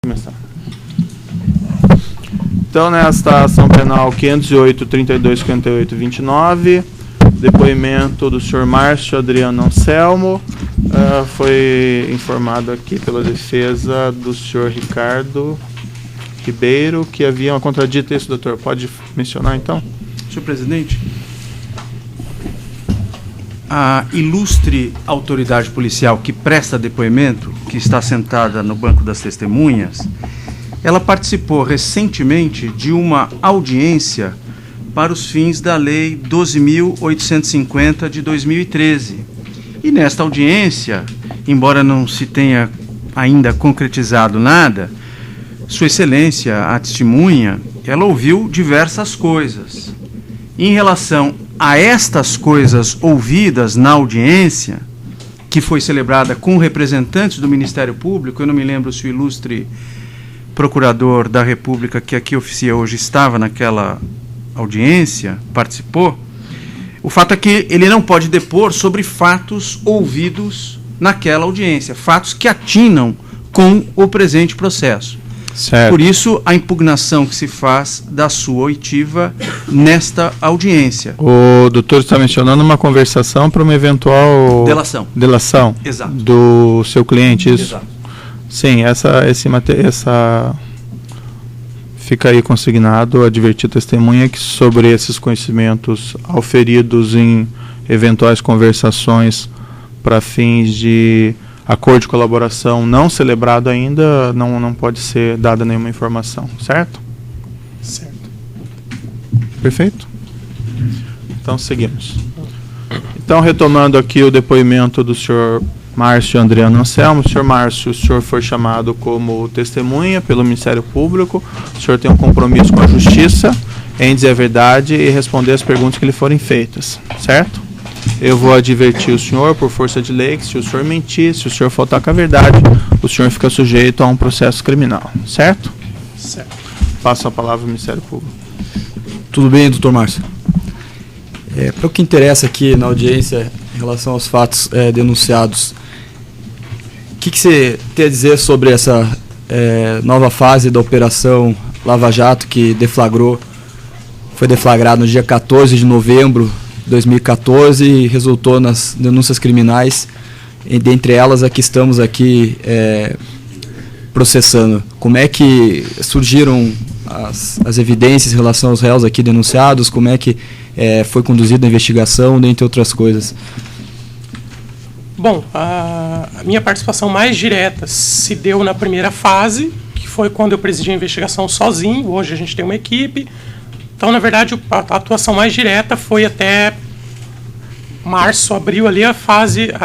Começar. Então, nesta ação penal 508, 32, 58, 29, depoimento do senhor Márcio Adriano Anselmo, foi informado aqui pela defesa do senhor Ricardo Ribeiro que havia uma contradita isso, doutor. Pode mencionar, então? Senhor presidente, a ilustre autoridade policial que presta depoimento, que está sentada no banco das testemunhas, ela participou recentemente de uma audiência para os fins da Lei 12.850 de 2013. E nesta audiência, embora não se tenha ainda concretizado nada, Sua Excelência, a testemunha, ela ouviu diversas coisas. Em relação a estas coisas ouvidas na audiência, que foi celebrada com representantes do Ministério Público, eu não me lembro se o ilustre procurador da República que aqui oficia hoje estava naquela audiência, participou. O fato é que ele não pode depor sobre fatos ouvidos naquela audiência, fatos que atinam com o presente processo. Certo. Por isso, a impugnação que se faz da sua oitiva nesta audiência. O doutor está mencionando uma conversação para uma eventual delação Exato. Do seu cliente, isso? Exato. Sim, essa fica aí consignado, advertir a testemunha que sobre esses conhecimentos auferidos em eventuais conversações para fins de acordo de colaboração não celebrado ainda, não pode ser dada nenhuma informação, certo? Certo. Perfeito? Então, seguimos. Então, retomando aqui o depoimento do senhor Márcio Adriano Anselmo. Senhor Márcio, o senhor foi chamado como testemunha pelo Ministério Público, o senhor tem um compromisso com a Justiça em dizer a verdade e responder as perguntas que lhe forem feitas, certo? Eu vou advertir o senhor, por força de lei, que se o senhor mentir, se o senhor faltar com a verdade, o senhor fica sujeito a um processo criminal, certo? Certo. Passo a palavra ao Ministério Público. Tudo bem, doutor Márcio? Para o que interessa aqui na audiência, em relação aos fatos denunciados, o que você tem a dizer sobre essa nova fase da Operação Lava Jato que foi deflagrado no dia 14 de novembro de 2014 e resultou nas denúncias criminais, e dentre elas a que estamos aqui processando? Como é que surgiram as evidências em relação aos réus aqui denunciados? Como é que foi conduzida a investigação, dentre outras coisas? Bom, a minha participação mais direta se deu na primeira fase, que foi quando eu presidi a investigação sozinho. Hoje a gente tem uma equipe. Então, na verdade, a atuação mais direta foi até março, abril, ali a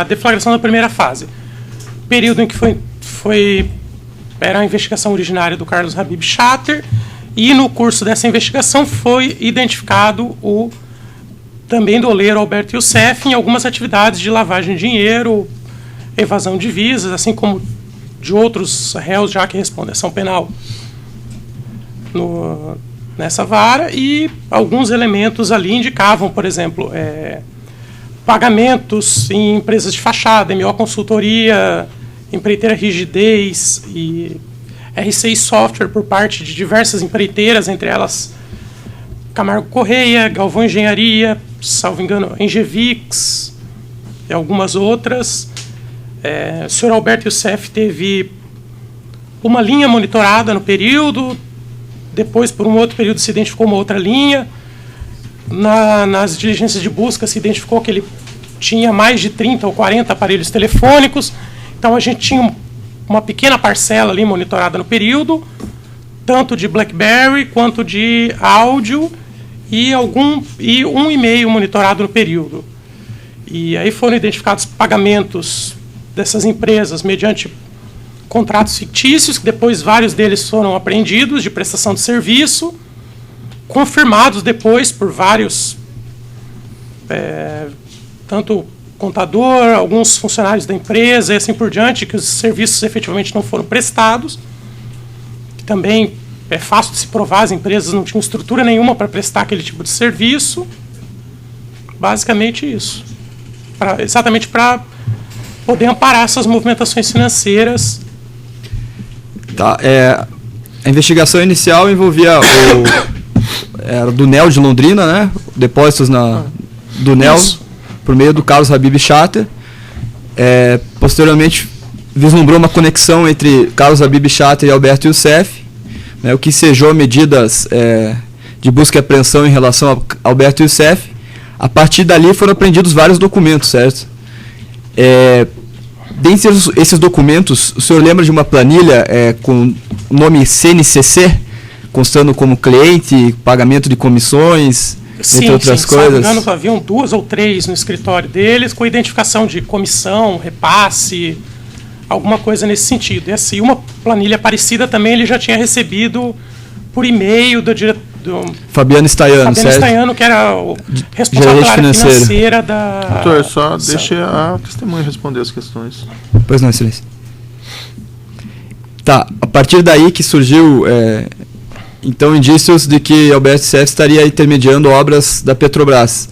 deflagração da primeira fase. Período em que era a investigação originária do Carlos Habib Chater, e no curso dessa investigação foi identificado o também doleiro Alberto Youssef em algumas atividades de lavagem de dinheiro, evasão de divisas, assim como de outros réus já que respondem ação penal nessa vara, e alguns elementos ali indicavam, por exemplo, pagamentos em empresas de fachada, MO Consultoria, Empreiteira Rigidez e R6 Software por parte de diversas empreiteiras, entre elas Camargo Correia, Galvão Engenharia, salvo engano, Engevix e algumas outras. O senhor Alberto Youssef teve uma linha monitorada no período, depois, por um outro período, se identificou uma outra linha. Nas diligências de busca, se identificou que ele tinha mais de 30 ou 40 aparelhos telefônicos. Então, a gente tinha uma pequena parcela ali monitorada no período, tanto de BlackBerry quanto de áudio, e um e-mail monitorado no período. E aí foram identificados pagamentos dessas empresas mediante contratos fictícios, que depois vários deles foram apreendidos, de prestação de serviço, confirmados depois por vários, tanto contador, alguns funcionários da empresa e assim por diante, que os serviços efetivamente não foram prestados. Também é fácil de se provar, as empresas não tinham estrutura nenhuma para prestar aquele tipo de serviço. Basicamente isso. Exatamente para poder amparar essas movimentações financeiras Tá, a investigação inicial envolvia era do NEL de Londrina, né? Depósitos do NEL, Isso. por meio do Carlos Habib Chater. Posteriormente, vislumbrou uma conexão entre Carlos Habib Chater e Alberto Youssef, né, o que ensejou medidas de busca e apreensão em relação a Alberto Youssef. A partir dali foram apreendidos vários documentos, certo? Dentre esses documentos, o senhor lembra de uma planilha com o nome CNCC, constando como cliente, pagamento de comissões, entre outras coisas? Se não me engano, haviam 2 ou 3 no escritório deles, com identificação de comissão, repasse, alguma coisa nesse sentido. E assim, uma planilha parecida também ele já tinha recebido por e-mail do diretor. Fabiano Staiano, certo? Fabiano Staiano, que era o responsável pela área financeira da... Doutor, só deixe a testemunha responder as questões. Pois não, excelência. Tá, a partir daí que surgiu, então, indícios de que Alberto Youssef estaria intermediando obras da Petrobras.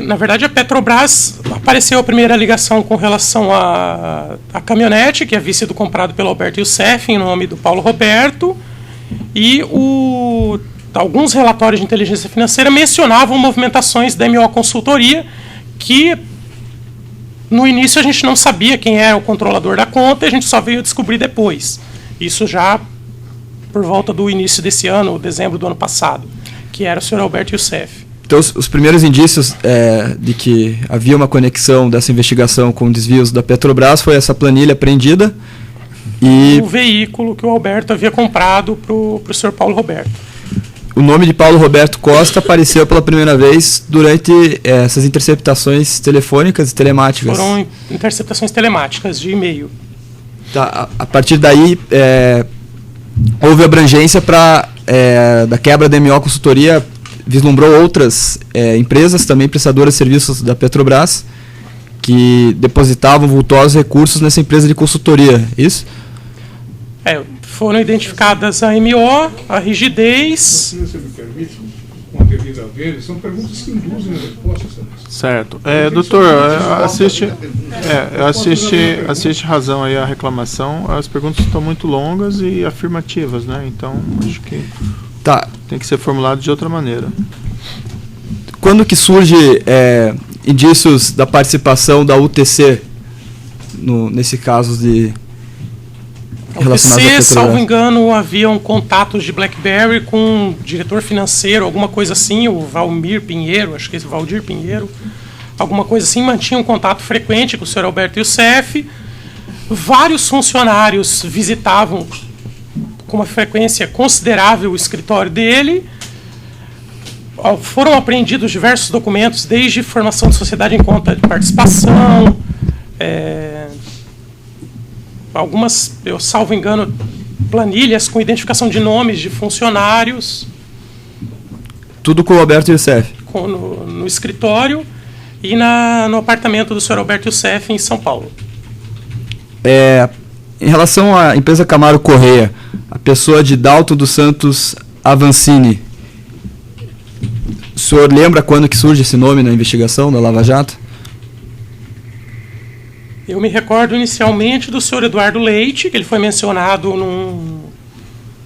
Na verdade, a Petrobras, apareceu a primeira ligação com relação à caminhonete, que havia sido comprado pelo Alberto Youssef, em nome do Paulo Roberto, e alguns relatórios de inteligência financeira mencionavam movimentações da MO Consultoria, que no início a gente não sabia quem era o controlador da conta, e a gente só veio descobrir depois. Isso já por volta do início desse ano, dezembro do ano passado, que era o senhor Alberto Youssef. Então, os primeiros indícios de que havia uma conexão dessa investigação com desvios da Petrobras foi essa planilha apreendida e o veículo que o Alberto havia comprado para o senhor Paulo Roberto. O nome de Paulo Roberto Costa apareceu pela primeira vez durante essas interceptações telefônicas e telemáticas. Foram interceptações telemáticas de e-mail. Tá, a partir daí, houve abrangência da quebra da MO Consultoria, vislumbrou outras empresas, também prestadoras de serviços da Petrobras, que depositavam vultosos recursos nessa empresa de consultoria, isso? Foram identificadas a MO, a rigidez... Se você me permite, com a devida vez, são perguntas que induzem a resposta. Certo. Doutor, assiste razão aí à reclamação. As perguntas estão muito longas e afirmativas, né? Então, acho que tem que ser formulado de outra maneira. Quando que surge indícios da participação da UTC nesse caso de... A UTC, salvo engano, haviam contatos de BlackBerry com o diretor financeiro, alguma coisa assim, o Valmir Pinheiro, acho que é Valdir Pinheiro, alguma coisa assim, mantinha um contato frequente com o senhor Alberto Youssef. Vários funcionários visitavam com uma frequência considerável o escritório dele. Foram apreendidos diversos documentos, desde formação de sociedade em conta de participação, algumas, eu salvo engano, planilhas com identificação de nomes de funcionários. Tudo com o Alberto Youssef? No escritório e no apartamento do senhor Alberto Youssef, em São Paulo. Em relação à empresa Camaro Correia, a pessoa de Dalton dos Santos Avancini, o senhor lembra quando que surge esse nome na investigação da Lava Jato? Eu me recordo inicialmente do senhor Eduardo Leite, que ele foi mencionado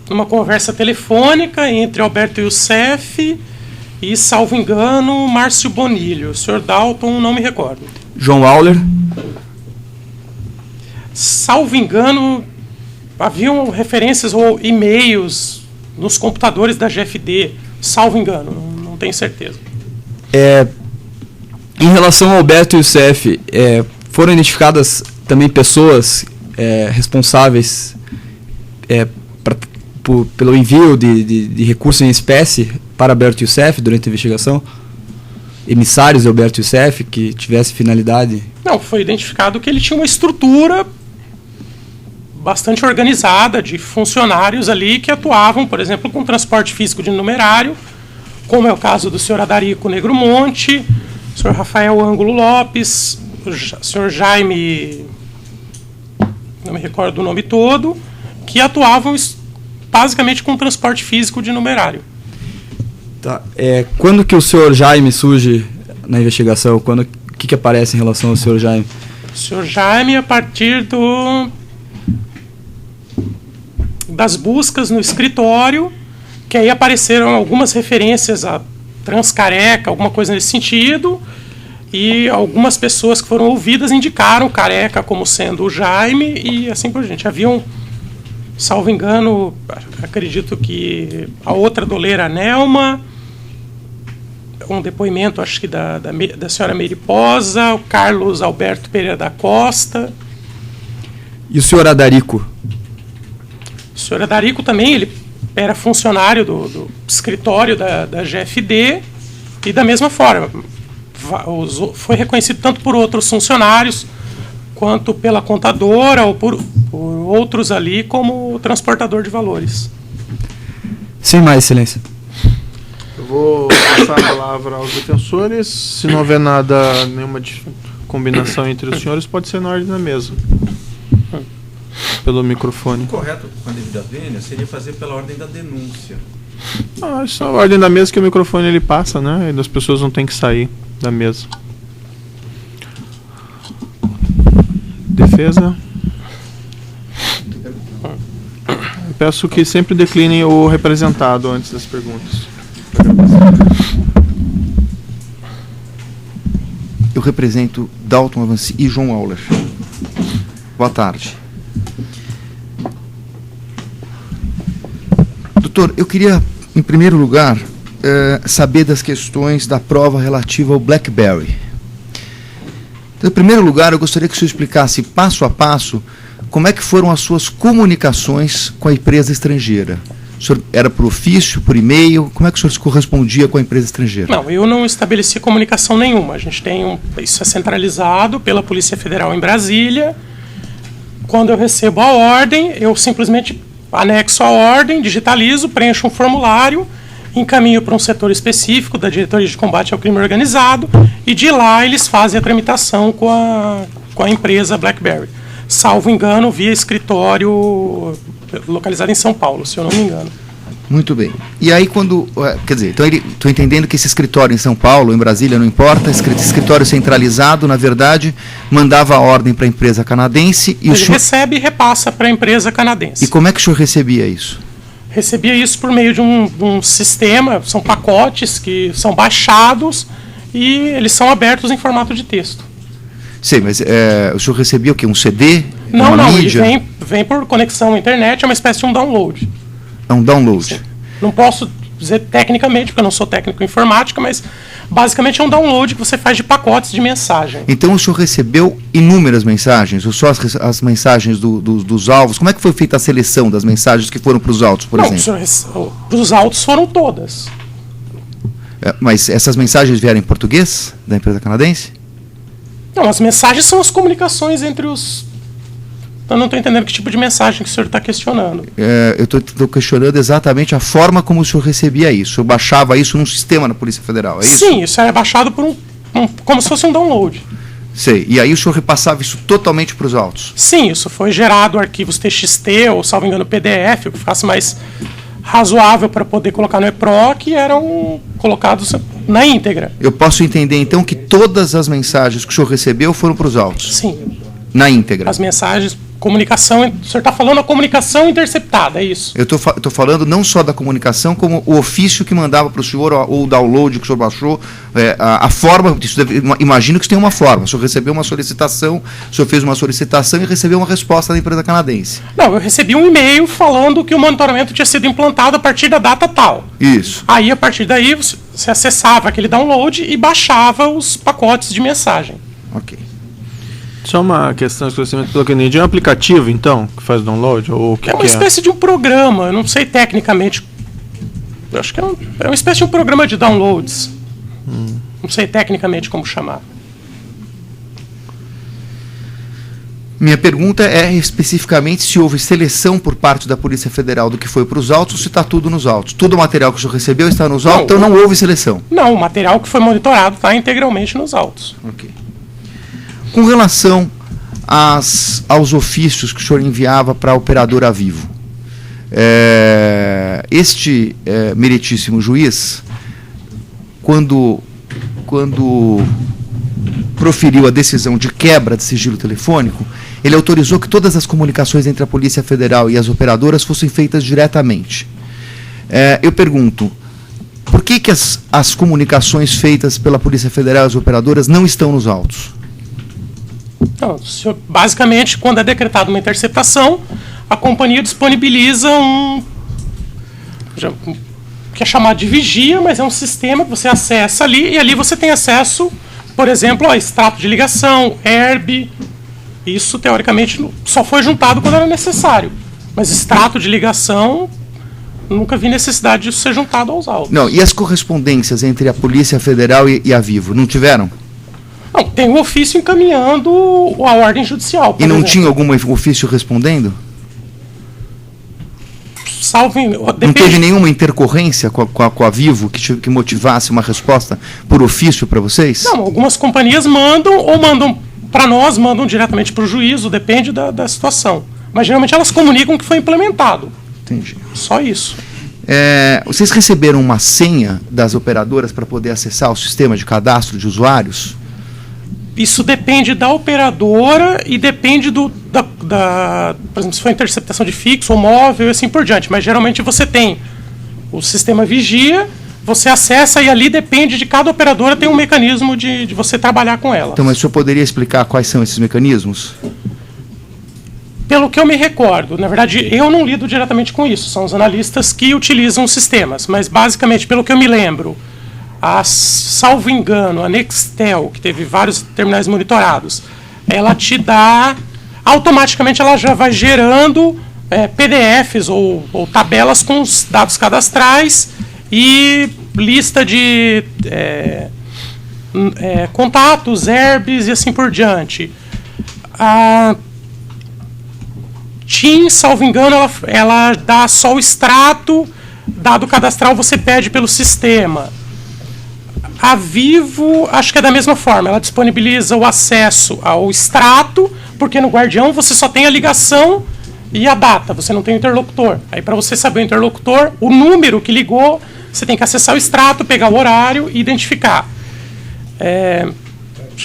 numa conversa telefônica entre Alberto Youssef e, salvo engano, Márcio Bonilho. O senhor Dalton, não me recordo. João Auler? Salvo engano, haviam referências ou e-mails nos computadores da GFD. Salvo engano, não tenho certeza. Em relação ao Alberto Youssef, foram identificadas também pessoas responsáveis pelo envio de recursos em espécie para Alberto Youssef durante a investigação? Emissários de Alberto Youssef que tivesse finalidade? Não, foi identificado que ele tinha uma estrutura bastante organizada de funcionários ali que atuavam, por exemplo, com transporte físico de numerário, como é o caso do senhor Adarico Negromonte, o senhor Rafael Ângulo Lopes, o senhor Jaime, não me recordo do nome todo, que atuavam basicamente com transporte físico de numerário. Tá. Quando que o senhor Jaime surge na investigação? O que aparece em relação ao senhor Jaime? O senhor Jaime, a partir das buscas no escritório, que aí apareceram algumas referências a Transcareca, alguma coisa nesse sentido, e algumas pessoas que foram ouvidas indicaram Careca como sendo o Jaime e assim por diante. Haviam, salvo engano, acredito que a outra doleira, Nelma, um depoimento, acho que da senhora Meriposa, o Carlos Alberto Pereira da Costa. E o senhor Adarico? O senhor Adarico também, ele era funcionário do escritório da GFD, e da mesma forma, foi reconhecido tanto por outros funcionários, quanto pela contadora, ou por outros ali, como transportador de valores. Sem mais, excelência. Eu vou passar a palavra aos defensores. Se não houver nada, nenhuma combinação entre os senhores, pode ser na ordem da mesa. Pelo microfone. O correto, com a devida vênia, seria fazer pela ordem da denúncia. Isso é a ordem da mesa que o microfone ele passa, né? E as pessoas não têm que sair da mesa. Defesa. Eu peço que sempre declinem o representado antes das perguntas. Eu represento Dalton Avanci e João Auler. Boa tarde. Doutor, eu queria, em primeiro lugar, saber das questões da prova relativa ao BlackBerry. Então, em primeiro lugar, eu gostaria que o senhor explicasse passo a passo como é que foram as suas comunicações com a empresa estrangeira. O senhor era por ofício, por e-mail? Como é que o senhor se correspondia com a empresa estrangeira? Não, eu não estabeleci comunicação nenhuma. A gente tem isso é centralizado pela Polícia Federal em Brasília. Quando eu recebo a ordem, eu simplesmente anexo a ordem, digitalizo, preencho um formulário, encaminho para um setor específico da Diretoria de Combate ao Crime Organizado, e de lá eles fazem a tramitação com a empresa BlackBerry. Salvo engano, via escritório localizado em São Paulo, se eu não me engano. Muito bem. E aí quando... Quer dizer, então estou entendendo que esse escritório em São Paulo, em Brasília, não importa, esse escritório centralizado, na verdade, mandava a ordem para a empresa canadense e Ele o senhor... recebe e repassa para a empresa canadense. E como é que o senhor recebia isso? Recebia isso por meio de um sistema, são pacotes que são baixados e eles são abertos em formato de texto. Sei, mas o senhor recebia o quê? Um CD? Não, uma ele mídia? vem por conexão à internet, é uma espécie de um download. É um download. Sim. Não posso dizer tecnicamente, porque eu não sou técnico em informática, mas basicamente é um download que você faz de pacotes de mensagem. Então o senhor recebeu inúmeras mensagens, ou só as mensagens dos alvos? Como é que foi feita a seleção das mensagens que foram para os autos, por exemplo? Os autos foram todas. Mas essas mensagens vieram em português, da empresa canadense? Não, as mensagens são as comunicações entre os... Eu não estou entendendo que tipo de mensagem que o senhor está questionando. Eu estou questionando exatamente a forma como o senhor recebia isso. O senhor baixava isso num sistema na Polícia Federal, é isso? Sim, isso é baixado por como se fosse um download. Sei. E aí o senhor repassava isso totalmente para os autos? Sim, isso foi gerado arquivos TXT ou, salvo engano, PDF, o que ficasse mais razoável para poder colocar no EPROC, e eram colocados na íntegra. Eu posso entender, então, que todas as mensagens que o senhor recebeu foram para os autos? Sim. Na íntegra? As mensagens, comunicação... O senhor está falando a comunicação interceptada, é isso? Eu estou falando não só da comunicação, como o ofício que mandava para o senhor, ou o download que o senhor baixou, a forma... Imagino que isso tem uma forma. O senhor recebeu uma solicitação, o senhor fez uma solicitação e recebeu uma resposta da empresa canadense. Não, eu recebi um e-mail falando que o monitoramento tinha sido implantado a partir da data tal. Isso. Aí, a partir daí, você acessava aquele download e baixava os pacotes de mensagem. Ok. Só uma questão de esclarecimento pelo que eu entendi. É um aplicativo, então, que faz download? Ou o que É uma espécie de um programa, eu não sei tecnicamente. Eu acho que é uma espécie de um programa de downloads. Não sei tecnicamente como chamar. Minha pergunta é especificamente se houve seleção por parte da Polícia Federal do que foi para os autos, ou se está tudo nos autos. Todo o material que o senhor recebeu está nos autos, então não houve seleção. Não, o material que foi monitorado está integralmente nos autos. Ok. Com relação aos ofícios que o senhor enviava para a operadora Vivo, este meritíssimo juiz, quando proferiu a decisão de quebra de sigilo telefônico, ele autorizou que todas as comunicações entre a Polícia Federal e as operadoras fossem feitas diretamente. Eu pergunto, por que as comunicações feitas pela Polícia Federal e as operadoras não estão nos autos? Não, senhor, basicamente, quando é decretada uma interceptação, a companhia disponibiliza que é chamado de vigia, mas é um sistema que você acessa ali, e ali você tem acesso, por exemplo, a extrato de ligação, herb. Isso, teoricamente, só foi juntado quando era necessário. Mas extrato de ligação, nunca vi necessidade disso ser juntado aos autos. Não, e as correspondências entre a Polícia Federal e a Vivo, não tiveram? Não, tem um ofício encaminhando a ordem judicial. E não exemplo. tinha algum ofício respondendo? Não teve nenhuma intercorrência com a Vivo que motivasse uma resposta por ofício para vocês? Não, algumas companhias mandam, ou mandam para nós, mandam diretamente para o juízo, depende da situação. Mas geralmente elas comunicam que foi implementado. Entendi. Só isso. Vocês receberam uma senha das operadoras para poder acessar o sistema de cadastro de usuários? Isso depende da operadora e depende por exemplo, se for interceptação de fixo ou móvel e assim por diante. Mas geralmente você tem o sistema vigia, você acessa e ali depende de cada operadora, tem um mecanismo de você trabalhar com ela. Então, mas o senhor poderia explicar quais são esses mecanismos? Pelo que eu me recordo, na verdade eu não lido diretamente com isso, são os analistas que utilizam os sistemas, mas basicamente, pelo que eu me lembro, salvo engano, a Nextel, que teve vários terminais monitorados, ela te dá, automaticamente ela já vai gerando PDFs ou tabelas com os dados cadastrais e lista de contatos, herbs e assim por diante. A TIM, salvo engano, ela dá só o extrato, dado cadastral você pede pelo sistema. A Vivo, acho que é da mesma forma, ela disponibiliza o acesso ao extrato, porque no Guardião você só tem a ligação e a data, você não tem o interlocutor. Aí para você saber o interlocutor, o número que ligou, você tem que acessar o extrato, pegar o horário e identificar. Deixa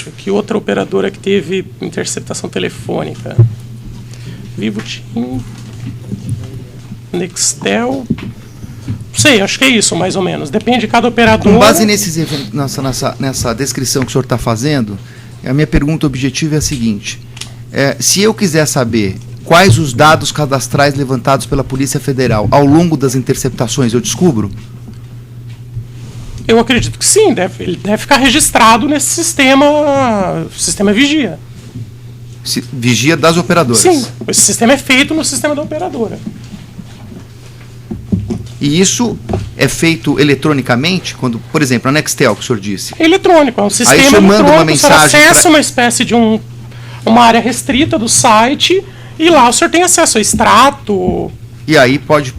eu ver que outra operadora que teve interceptação telefônica. Vivo, TIM, Nextel... Não sei, acho que é isso, mais ou menos. Depende de cada operador. Com base nessa descrição que o senhor está fazendo, a minha pergunta objetiva é a seguinte. Se eu quiser saber quais os dados cadastrais levantados pela Polícia Federal ao longo das interceptações, eu descubro? Eu acredito que sim. Ele deve ficar registrado nesse sistema vigia. Vigia das operadoras? Sim, esse sistema é feito no sistema da operadora. E isso é feito eletronicamente, quando, por exemplo, a Nextel, que o senhor disse? É eletrônico, é um sistema aí o senhor manda uma mensagem, o senhor acessa uma espécie de uma área restrita do site e lá o senhor tem acesso ao extrato. E aí pode...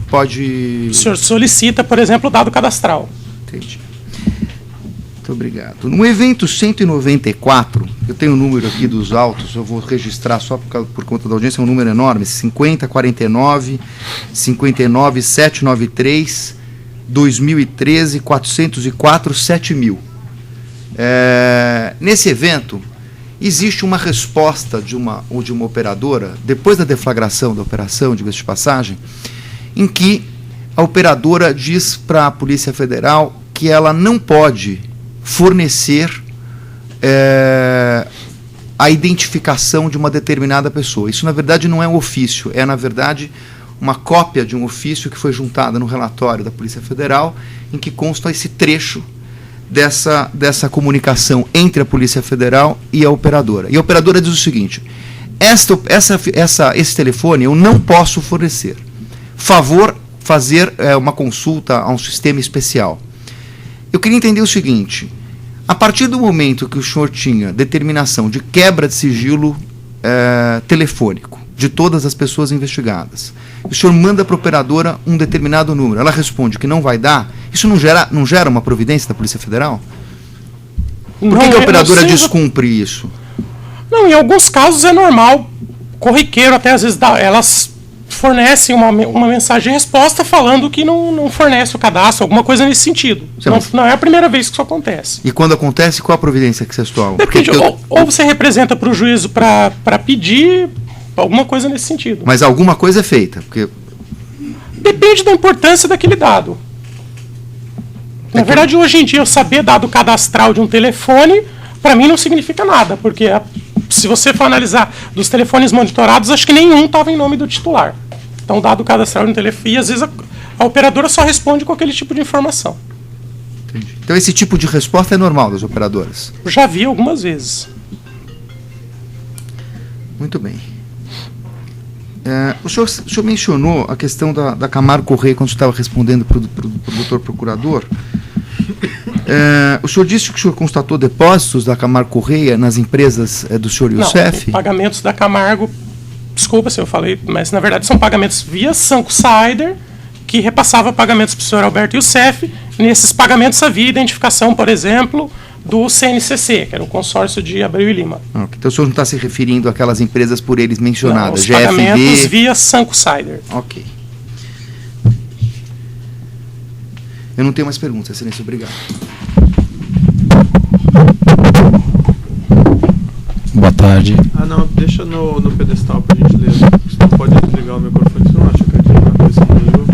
O senhor solicita, por exemplo, o dado cadastral. Entendi. Muito obrigado. No evento 194, eu tenho o número aqui dos autos, eu vou registrar só por conta da audiência, é um número enorme, 5049, 59 793, 2013, 404, 7000. Nesse evento, existe uma resposta de uma operadora, depois da deflagração da operação, diga-se de passagem, em que a operadora diz para a Polícia Federal que ela não pode fornecer a identificação de uma determinada pessoa. Isso, na verdade, não é um ofício, é, na verdade, uma cópia de um ofício que foi juntada no relatório da Polícia Federal, em que consta esse trecho dessa comunicação entre a Polícia Federal e a operadora. E a operadora diz o seguinte: esse telefone eu não posso fornecer. Favor fazer uma consulta a um sistema especial. Eu queria entender o seguinte: a partir do momento que o senhor tinha determinação de quebra de sigilo telefônico de todas as pessoas investigadas, o senhor manda para a operadora um determinado número, ela responde que não vai dar, isso não gera uma providência da Polícia Federal? Por que a operadora descumpre isso? Não, em alguns casos é normal, corriqueiro, até às vezes elas fornecem uma mensagem de resposta falando que não fornece o cadastro, alguma coisa nesse sentido. Não é a primeira vez que isso acontece. E quando acontece, qual a providência que vocês tomam? Depende, ou você representa para o juízo para pedir, alguma coisa nesse sentido. Mas alguma coisa é feita, porque Depende da importância daquele dado. Na verdade, hoje em dia, eu saber dado cadastral de um telefone, para mim não significa nada, porque se você for analisar dos telefones monitorados, acho que nenhum estava em nome do titular. Então, dado cadastral de um telefone, e às vezes a operadora só responde com aquele tipo de informação. entendi. Então esse tipo de resposta é normal das operadoras. Eu já vi algumas vezes. Muito bem. O senhor mencionou a questão da Camargo Correia quando estava respondendo para o doutor procurador. O senhor disse que o senhor constatou depósitos da Camargo Correia nas empresas do senhor Youssef? Não, pagamentos da Camargo, desculpa se eu falei, mas na verdade são pagamentos via SunCsider, que repassava pagamentos para o senhor Alberto Youssef. Nesses pagamentos havia identificação, por exemplo, do CNCC, que era o consórcio de Abreu e Lima. Então o senhor não está se referindo àquelas empresas por eles mencionadas, não, os pagamentos GFB... via SunCsider. Ok. Eu não tenho mais perguntas, excelência, obrigado. Boa tarde. Não, deixa no pedestal, por gentileza. Você não pode desligar o microfone, você não acha que aqui na questão do jogo?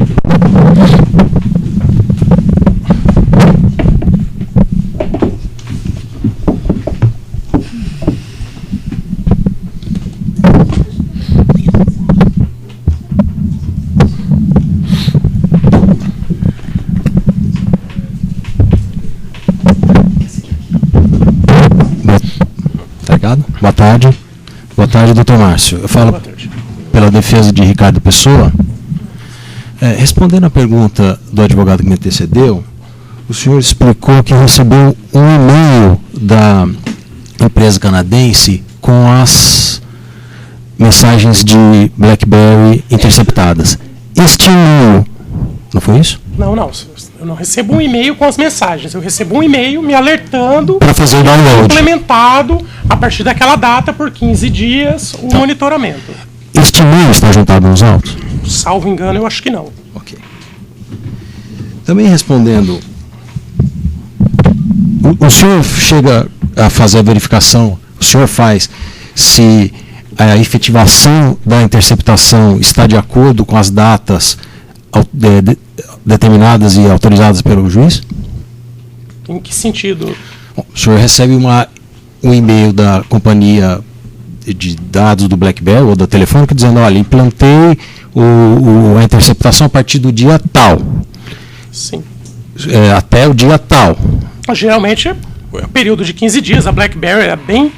Boa tarde. Boa tarde, doutor Márcio. Eu falo pela defesa de Ricardo Pessoa. Respondendo à pergunta do advogado que me antecedeu, o senhor explicou que recebeu um e-mail da empresa canadense com as mensagens de BlackBerry interceptadas. Este e-mail, não foi isso? Não. Eu não recebo um e-mail com as mensagens. Eu recebo um e-mail me alertando para fazer o download. Implementado a partir daquela data por 15 dias o monitoramento. Este e-mail está juntado nos autos? Salvo engano, eu acho que não. Ok. Também respondendo, o senhor chega a fazer a verificação, o senhor faz se a efetivação da interceptação está de acordo com as datas determinadas e autorizadas pelo juiz? Em que sentido? Bom, o senhor recebe um e-mail da companhia de dados do BlackBerry ou da Telefônica dizendo, olha, implantei a interceptação a partir do dia tal. Sim. Até o dia tal. Geralmente é um período de 15 dias. A BlackBerry é bem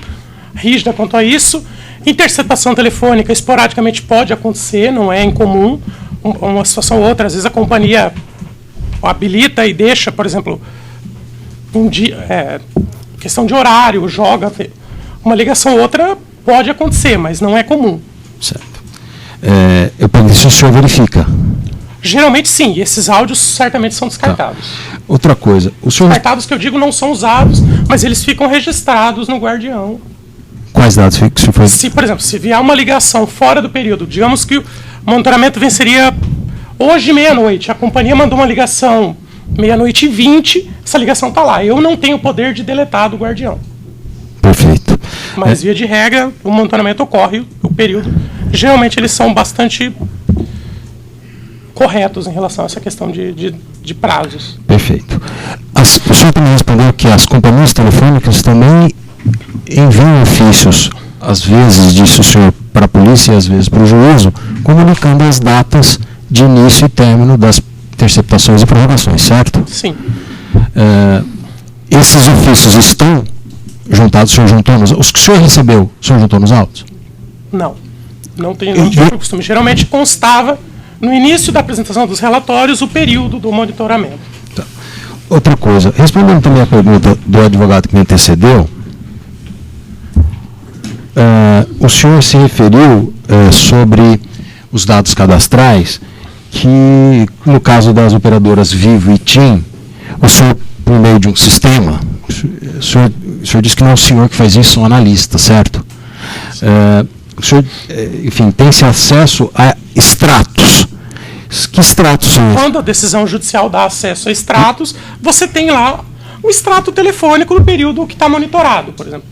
rígida quanto a isso. Interceptação telefônica esporadicamente pode acontecer, não é incomum. Uma situação ou outra, às vezes a companhia habilita e deixa, por exemplo, um dia, questão de horário, joga uma ligação ou outra, pode acontecer, mas não é comum. Certo. Eu pergunto se o senhor verifica. Geralmente sim, e esses áudios certamente são descartados. Tá. Outra coisa, o senhor... Descartados que eu digo não são usados, mas eles ficam registrados no Guardião. Quais dados ficam? Por exemplo, se vier uma ligação fora do período, digamos que o monitoramento venceria hoje meia-noite, a companhia mandou uma ligação meia-noite e 20, essa ligação está lá. Eu não tenho o poder de deletar do Guardião. Perfeito. Mas, via de regra, o monitoramento ocorre, o período. Geralmente eles são bastante corretos em relação a essa questão de prazos. Perfeito. O senhor também respondeu que as companhias telefônicas também enviam ofícios, às vezes, disse o senhor, para a polícia e às vezes para o juízo, comunicando as datas de início e término das interceptações e prorrogações, certo? Sim. Esses ofícios estão juntados, o senhor juntou os que o senhor recebeu, o senhor juntou nos autos? Não. Não tive o costume. Geralmente constava, no início da apresentação dos relatórios, o período do monitoramento. Tá. Outra coisa, respondendo também a pergunta do advogado que me antecedeu, o senhor se referiu sobre os dados cadastrais, que no caso das operadoras Vivo e TIM, o senhor, por meio de um sistema, o senhor disse que não é o senhor que faz isso, são analistas, certo? O senhor, enfim, tem-se acesso a extratos. Que extratos são esses? Quando a decisão judicial dá acesso a extratos, você tem lá um extrato telefônico do período que está monitorado, por exemplo.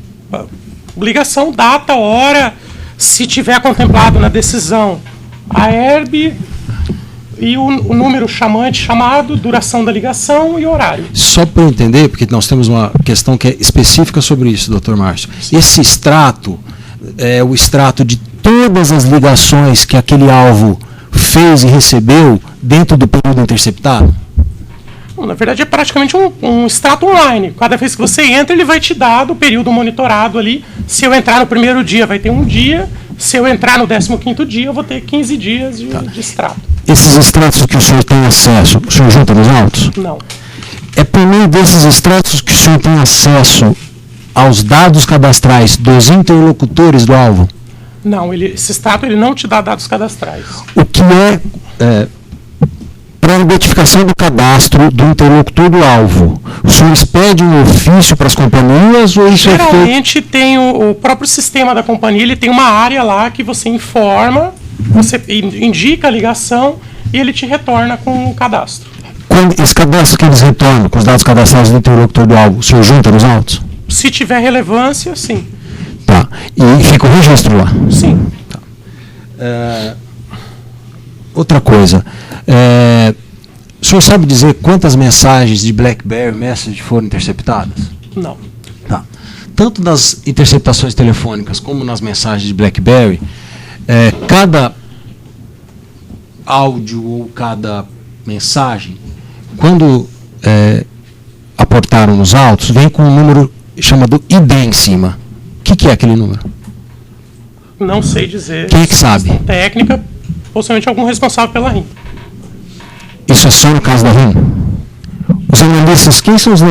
Ligação, data, hora, Se tiver contemplado na decisão a herb e o número chamado, duração da ligação e horário. Só para eu entender, porque nós temos uma questão que é específica sobre isso, Dr. Márcio. Esse extrato é o extrato de todas as ligações que aquele alvo fez e recebeu dentro do período interceptado? Bom, na verdade, é praticamente um extrato online. Cada vez que você entra, ele vai te dar do período monitorado ali. Se eu entrar no primeiro dia, vai ter um dia. Se eu entrar no 15º dia, eu vou ter 15 dias de extrato. Esses extratos que o senhor tem acesso, o senhor junta nos autos? Não. É por meio desses extratos que o senhor tem acesso aos dados cadastrais dos interlocutores do alvo? Não, esse extrato ele não te dá dados cadastrais. O que para a identificação do cadastro do interlocutor do alvo? O senhor expede um ofício para as companhias ou isso Geralmente tem o próprio sistema da companhia, ele tem uma área lá que você informa, você indica a ligação e ele te retorna com o cadastro. Quando esse cadastro que eles retornam com os dados cadastrais do interlocutor do alvo, o senhor junta nos autos? Se tiver relevância, sim. Tá. E fica o registro lá? Sim. Tá. Outra coisa. O senhor sabe dizer quantas mensagens de BlackBerry Message foram interceptadas? Não. Tá. Tanto nas interceptações telefônicas como nas mensagens de BlackBerry, cada áudio ou cada mensagem, quando aportaram nos autos, vem com um número chamado ID em cima. O que é aquele número? Não sei dizer. Quem é que sabe? Técnica, possivelmente algum responsável pela RIM. Isso é só no caso da RIM? Os analistas, quem são os